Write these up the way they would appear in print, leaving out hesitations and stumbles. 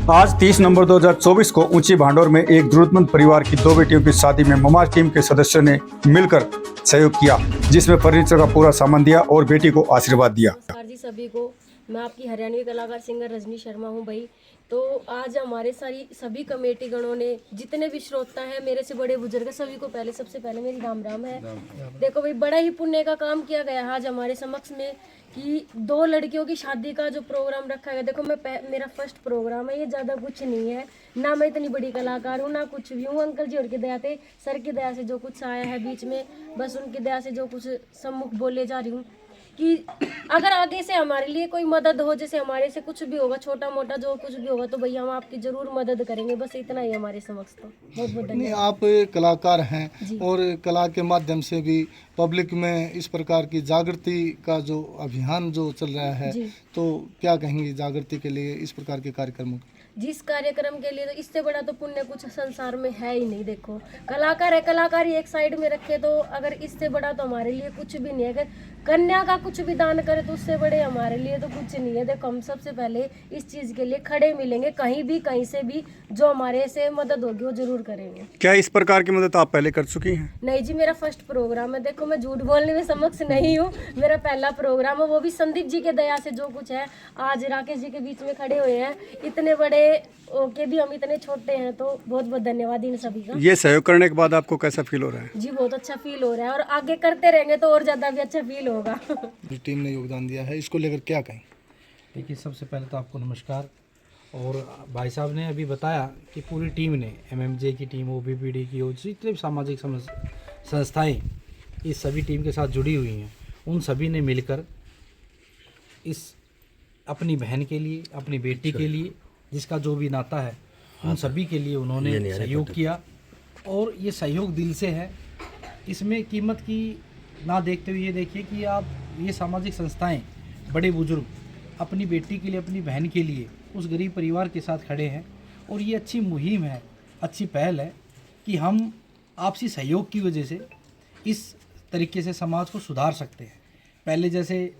आज 30 नवंबर 2024 को ऊंची भांडौर में एक जरूरतमंद परिवार की दो बेटियों की शादी में ममाज टीम के सदस्यों ने मिलकर सहयोग किया, जिसमें फर्नीचर का पूरा सामान दिया और बेटी को आशीर्वाद दिया। नमस्कार जी सभी को। मैं आपकी हरियाणवी कलाकार सिंगर रजनी शर्मा हूं भाई। तो आज हमारे सभी कमेटी गणों ने, जितने भी श्रोता हैं, मेरे से बड़े बुजुर्ग, सभी को सबसे पहले मेरी राम राम है। देखो भाई, बड़ा ही पुण्य का काम किया गया आज हमारे समक्ष में कि दो लड़कियों की शादी का जो प्रोग्राम रखा गया। देखो मेरा फर्स्ट प्रोग्राम है, ये ज़्यादा कुछ नहीं है ना, मैं इतनी बड़ी कलाकार हूँ ना कुछ भी हूँ। अंकल जी और की दया से, सर की दया से जो कुछ आया है बीच में, बस उनकी दया से जो कुछ सम्मुख बोले जा रही हूँ कि अगर आगे से हमारे लिए कोई मदद हो, जैसे हमारे से कुछ भी होगा, छोटा मोटा जो कुछ भी होगा, तो भैया हम आपकी जरूर मदद करेंगे। बस इतना ही हमारे समक्ष। तो बहुत बहुत नहीं, धन्यवाद। आप कलाकार हैं और कला के माध्यम से भी पब्लिक में इस प्रकार की जागृति का जो अभियान जो चल रहा है, तो क्या कहेंगे जागृति के लिए इस प्रकार के कार्यक्रमों? जिस कार्यक्रम के लिए, तो इससे बड़ा तो पुण्य कुछ संसार में है ही नहीं। देखो, कलाकार है, कलाकारी एक साइड में रखे, तो अगर इससे बड़ा तो हमारे लिए कुछ भी नहीं है। अगर कन्या का कुछ भी दान करे तो उससे बड़े हमारे लिए तो कुछ नहीं है। देखो, हम सबसे पहले इस चीज के लिए खड़े मिलेंगे, कहीं भी कहीं से भी जो हमारे से मदद होगी वो जरूर करेंगे। क्या इस प्रकार की मदद आप पहले कर चुकी हैं? नहीं जी, मेरा फर्स्ट प्रोग्राम है। देखो, मैं झूठ बोलने में समक्ष नहीं हूँ, मेरा पहला प्रोग्राम है, वो भी संदीप जी के दया से जो कुछ है। आज राकेश जी के बीच में खड़े हुए हैं, इतने बड़े ओके भी हम इतने छोटे हैं, तो बहुत बहुत धन्यवाद इन सभी का। ये सहयोग करने के बाद आपको कैसा फील हो रहा है? जी बहुत अच्छा फील हो रहा है, और आगे करते रहेंगे तो और ज्यादा भी अच्छा फील होगा। टीम ने योगदान दिया है, इसको लेकर क्या कहें? देखिए, सबसे पहले तो आपको नमस्कार। और भाई साहब ने अभी बताया कि पूरी टीम ने, एमएमजे की टीम, ओबीपीडी की, और जितने भी सामाजिक संस्थाएं इस सभी टीम के साथ जुड़ी हुई हैं, उन सभी ने मिलकर इस अपनी बहन के लिए, अपनी बेटी के लिए, जिसका जो भी नाता है, उन सभी के लिए उन्होंने सहयोग किया। और ये सहयोग दिल से है, इसमें कीमत की ना देखते हुए ये देखिए कि आप ये सामाजिक संस्थाएं, बड़े बुजुर्ग अपनी बेटी के लिए, अपनी बहन के लिए उस गरीब परिवार के साथ खड़े हैं। और ये अच्छी मुहिम है, अच्छी पहल है कि हम आपसी सहयोग की वजह से इस तरीके से समाज को सुधार सकते हैं। पहले जैसे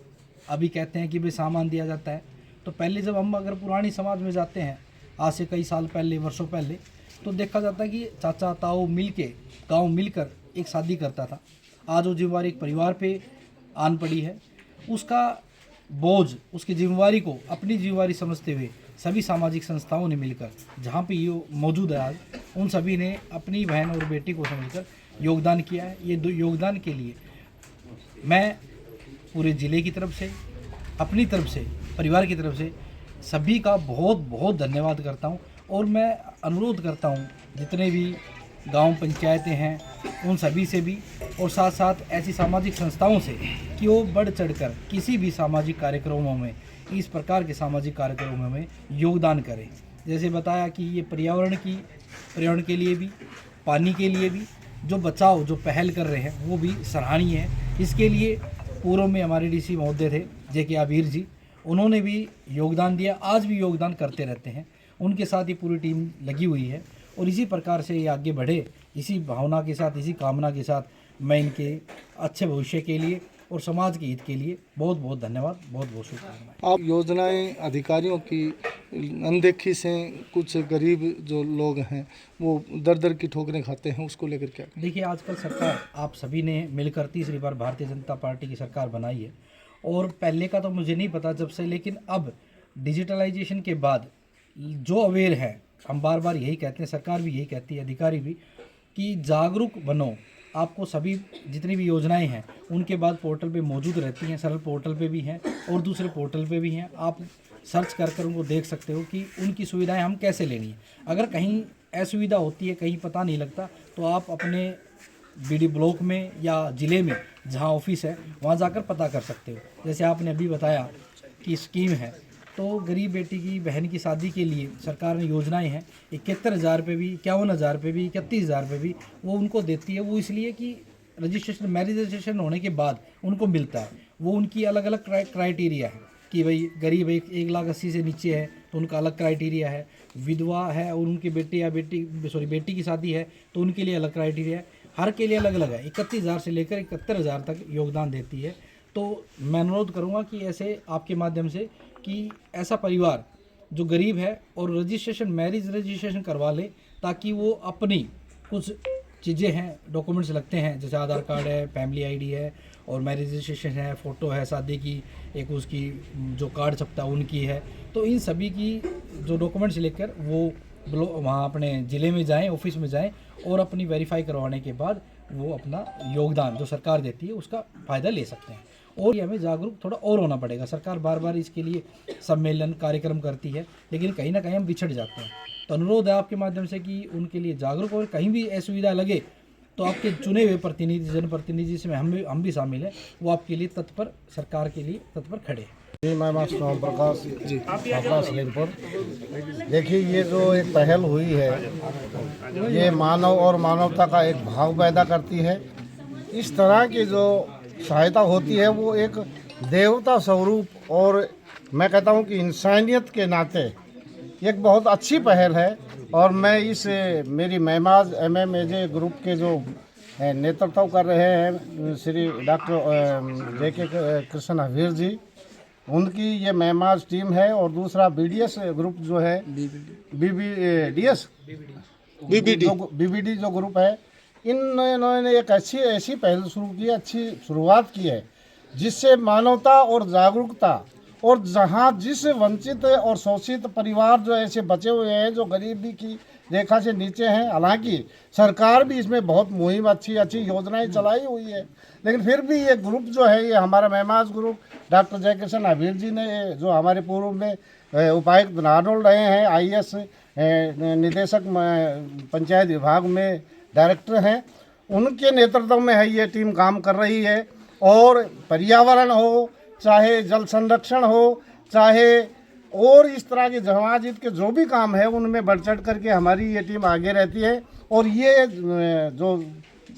अभी कहते हैं कि भाई सामान दिया जाता है, तो पहले जब हम अगर पुरानी समाज में जाते हैं, आज से कई साल पहले, वर्षों पहले, तो देखा जाता है कि चाचा ताऊ मिल के, गाँव मिलकर एक शादी करता था। आज वो जिम्मेवारी एक परिवार पे आन पड़ी है। उसका बोझ, उसकी जिम्मेवारी को अपनी जिम्मेवारी समझते हुए सभी सामाजिक संस्थाओं ने मिलकर, जहाँ पे ये मौजूद है आज, उन सभी ने अपनी बहन और बेटी को समझकर योगदान किया है। ये योगदान के लिए मैं पूरे ज़िले की तरफ से, अपनी तरफ से, परिवार की तरफ से सभी का बहुत बहुत धन्यवाद करता हूँ। और मैं अनुरोध करता हूँ जितने भी गांव पंचायतें हैं, उन सभी से भी, और साथ साथ ऐसी सामाजिक संस्थाओं से, कि वो बढ़ चढ़कर किसी भी सामाजिक कार्यक्रमों में, इस प्रकार के सामाजिक कार्यक्रमों में योगदान करें। जैसे बताया कि ये पर्यावरण के लिए भी, पानी के लिए भी जो बचाव, जो पहल कर रहे हैं, वो भी सराहनीय है। इसके लिए पूर्व में हमारे डीसी महोदय थे जे.के. आबिर जी, उन्होंने भी योगदान दिया, आज भी योगदान करते रहते हैं। उनके साथ ही पूरी टीम लगी हुई है, और इसी प्रकार से ये आगे बढ़े, इसी भावना के साथ, इसी कामना के साथ मैं इनके अच्छे भविष्य के लिए और समाज के हित के लिए बहुत बहुत धन्यवाद, बहुत बहुत शुभकामनाएं। आप योजनाएं अधिकारियों की अनदेखी से कुछ गरीब जो लोग हैं वो दर दर की ठोकरें खाते हैं, उसको लेकर क्या? देखिए, आजकल सरकार, आप सभी ने मिलकर तीसरी बार भारतीय जनता पार्टी की सरकार बनाई है, और पहले का तो मुझे नहीं पता जब से, लेकिन अब डिजिटलाइजेशन के बाद जो अवेयर है, हम बार बार यही कहते हैं, सरकार भी यही कहती है, अधिकारी भी, कि जागरूक बनो। आपको सभी जितनी भी योजनाएं हैं उनके बाद पोर्टल पे मौजूद रहती हैं, सरल पोर्टल पे भी हैं और दूसरे पोर्टल पे भी हैं। आप सर्च कर उनको देख सकते हो कि उनकी सुविधाएं हम कैसे लेनी है। अगर कहीं असुविधा होती है, कहीं पता नहीं लगता, तो आप अपने बीडी ब्लॉक में या ज़िले में जहां ऑफिस है वहां जाकर पता कर सकते हो। जैसे आपने अभी बताया कि स्कीम है, तो गरीब बेटी की, बहन की शादी के लिए सरकार ने योजनाएं हैं, 71,000 पे भी, 51,000 पे भी, 31,000 पे भी वो उनको देती है। वो इसलिए कि मैरिज रजिस्ट्रेशन होने के बाद उनको मिलता है। वो उनकी अलग अलग क्राइटेरिया है कि भाई गरीब 1,80,000 से नीचे है तो उनका अलग क्राइटेरिया है, विधवा है और उनकी बेटी की शादी है तो उनके लिए अलग क्राइटेरिया है, हर के लिए अलग अलग है। 31,000 से लेकर 71,000 तक योगदान देती है। तो मैं अनुरोध करूँगा कि ऐसे आपके माध्यम से कि ऐसा परिवार जो गरीब है और रजिस्ट्रेशन मैरिज रजिस्ट्रेशन करवा ले, ताकि वो अपनी कुछ चीज़ें हैं, डॉक्यूमेंट्स लगते हैं, जैसे आधार कार्ड है, फैमिली आईडी है और मैरिज रजिस्ट्रेशन है, फ़ोटो है शादी की, एक उसकी जो कार्ड छपता है उनकी है, तो इन सभी की जो डॉक्यूमेंट्स लेकर वो वहाँ अपने ज़िले में जाएं, ऑफिस में जाएं और अपनी वेरीफाई करवाने के बाद वो अपना योगदान जो सरकार देती है उसका फ़ायदा ले सकते हैं। और ये हमें जागरूक थोड़ा और होना पड़ेगा। सरकार बार बार इसके लिए सम्मेलन कार्यक्रम करती है, लेकिन कहीं ना कहीं हम बिछड़ जाते हैं। तो अनुरोध है आपके माध्यम से कि उनके लिए जागरूक, और कहीं भी असुविधा लगे तो आपके चुने हुए प्रतिनिधि, जनप्रतिनिधि जिसमें हम भी शामिल हैं, वो आपके लिए तत्पर, सरकार के लिए तत्पर खड़े हैं। जी, मैं राम प्रकाश जी आपका सलीमपुर। देखिए, ये जो एक पहल हुई है, ये मानव और मानवता का एक भाव पैदा करती है। इस तरह की जो सहायता होती है वो एक देवता स्वरूप, और मैं कहता हूँ कि इंसानियत के नाते एक बहुत अच्छी पहल है। और मैं इस मेरी मेमाज MMAJ ग्रुप के जो नेतृत्व कर रहे हैं श्री डॉक्टर JK कृष्ण हवीर जी, उनकी ये मेमाज टीम है। और दूसरा BDS ग्रुप जो है, BBD जो ग्रुप है, इन्होंने एक ऐसी पहल शुरू की, अच्छी शुरुआत की है, जिससे मानवता और जागरूकता, और जहाँ जिस वंचित और शोषित परिवार जो ऐसे बचे हुए हैं जो गरीबी की रेखा से नीचे हैं, हालांकि सरकार भी इसमें बहुत मुहिम अच्छी योजनाएं चलाई हुई है, लेकिन फिर भी ये ग्रुप जो है, ये हमारा मेहमाज ग्रुप डॉक्टर जयकिशन हवीर जी ने, जो हमारे पूर्व में उपायुक्त नारनौल रहे हैं, IAS निदेशक पंचायत विभाग में डायरेक्टर हैं, उनके नेतृत्व में है ये टीम काम कर रही है। और पर्यावरण हो, चाहे जल संरक्षण हो, चाहे और इस तरह के समाजिक के जो भी काम है, उनमें बढ़ चढ़ करके हमारी ये टीम आगे रहती है। और ये जो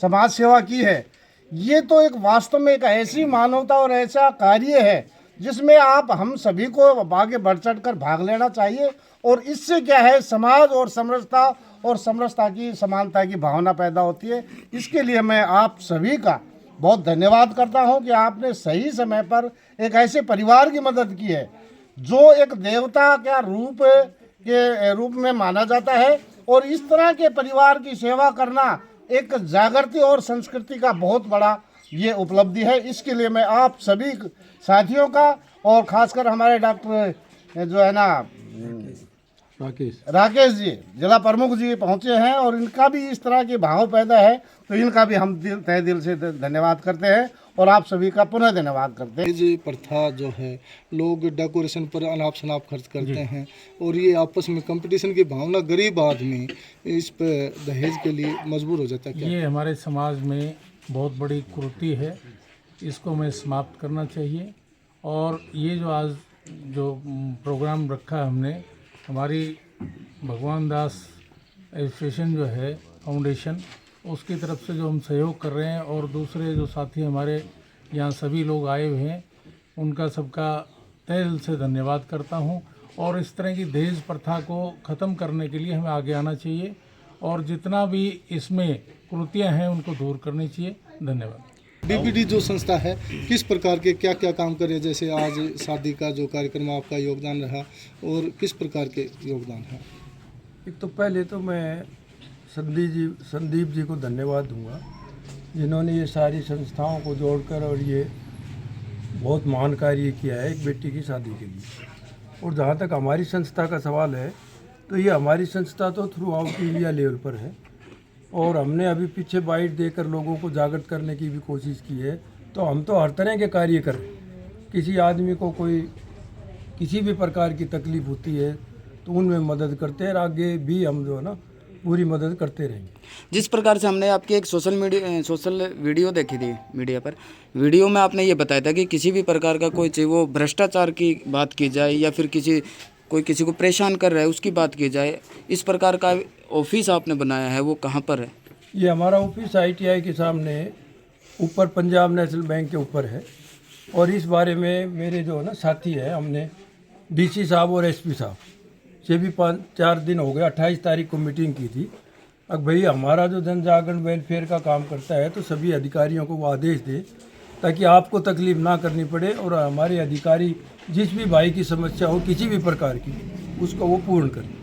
समाज सेवा की है, ये तो एक वास्तव में एक ऐसी मानवता और ऐसा कार्य है जिसमें हम सभी को आगे बढ़ चढ़ कर भाग लेना चाहिए। और इससे क्या है, समाज और समरसता की, समानता की भावना पैदा होती है। इसके लिए मैं आप सभी का बहुत धन्यवाद करता हूं कि आपने सही समय पर एक ऐसे परिवार की मदद की है जो एक देवता का रूप में माना जाता है। और इस तरह के परिवार की सेवा करना एक जागृति और संस्कृति का बहुत बड़ा ये उपलब्धि है। इसके लिए मैं आप सभी साथियों का, और खासकर हमारे डॉक्टर जो है ना राकेश जी, जिला प्रमुख जी पहुंचे हैं, और इनका भी इस तरह के भाव पैदा है, तो इनका भी हम तहे दिल से धन्यवाद करते हैं, और आप सभी का पुनः धन्यवाद करते हैं। ये प्रथा जो है, लोग डेकोरेशन पर अनाप शनाप खर्च करते हैं, और ये आपस में कंपटीशन की भावना, गरीब आदमी इस पर दहेज के लिए मजबूर हो जाता है। ये हमारे समाज में बहुत बड़ी कुरीति है, इसको हमें समाप्त करना चाहिए। और ये जो आज जो प्रोग्राम रखा हमने, हमारी भगवान दास एसोसिएशन जो है फाउंडेशन, उसकी तरफ से जो हम सहयोग कर रहे हैं, और दूसरे जो साथी हमारे यहाँ सभी लोग आए हुए हैं, उनका सबका तहे दिल से धन्यवाद करता हूँ। और इस तरह की दहेज प्रथा को ख़त्म करने के लिए हमें आगे आना चाहिए, और जितना भी इसमें कुरीतियाँ हैं उनको दूर करनी चाहिए। धन्यवाद। BBD जो संस्था है, किस प्रकार के क्या क्या काम करे, जैसे आज शादी का जो कार्यक्रम आपका योगदान रहा, और किस प्रकार के योगदान है? एक तो पहले तो मैं संदीप जी को धन्यवाद दूंगा, जिन्होंने ये सारी संस्थाओं को जोड़कर और ये बहुत महान कार्य किया है एक बेटी की शादी के लिए। और जहाँ तक हमारी संस्था का सवाल है, तो ये हमारी संस्था तो थ्रू आउट इंडिया लेवल पर है, और हमने अभी पीछे बाइट देकर लोगों को जागृत करने की भी कोशिश की है। तो हम तो हर तरह के कार्य कर रहे हैं। किसी आदमी को कोई किसी भी प्रकार की तकलीफ होती है तो उनमें मदद करते हैं, और आगे भी हम जो है ना पूरी मदद करते रहेंगे। जिस प्रकार से हमने आपकी एक सोशल वीडियो देखी थी मीडिया पर, वीडियो में आपने ये बताया था कि किसी भी प्रकार का कोई चीज़, वो भ्रष्टाचार की बात की जाए या फिर कोई किसी को परेशान कर रहा है उसकी बात की जाए, इस प्रकार का ऑफिस आपने बनाया है, वो कहाँ पर है? ये हमारा ऑफिस ITI के सामने ऊपर पंजाब नेशनल बैंक के ऊपर है। और इस बारे में मेरे जो है ना साथी है, हमने DC साहब और SP साहब से भी 4 दिन हो गए, 28 तारीख को मीटिंग की थी। अब भाई हमारा जो जन जागरण वेलफेयर का काम करता है, तो सभी अधिकारियों को वो आदेश दे ताकि आपको तकलीफ ना करनी पड़े, और हमारे अधिकारी जिस भी भाई की समस्या हो किसी भी प्रकार की, उसको वो पूर्ण करें।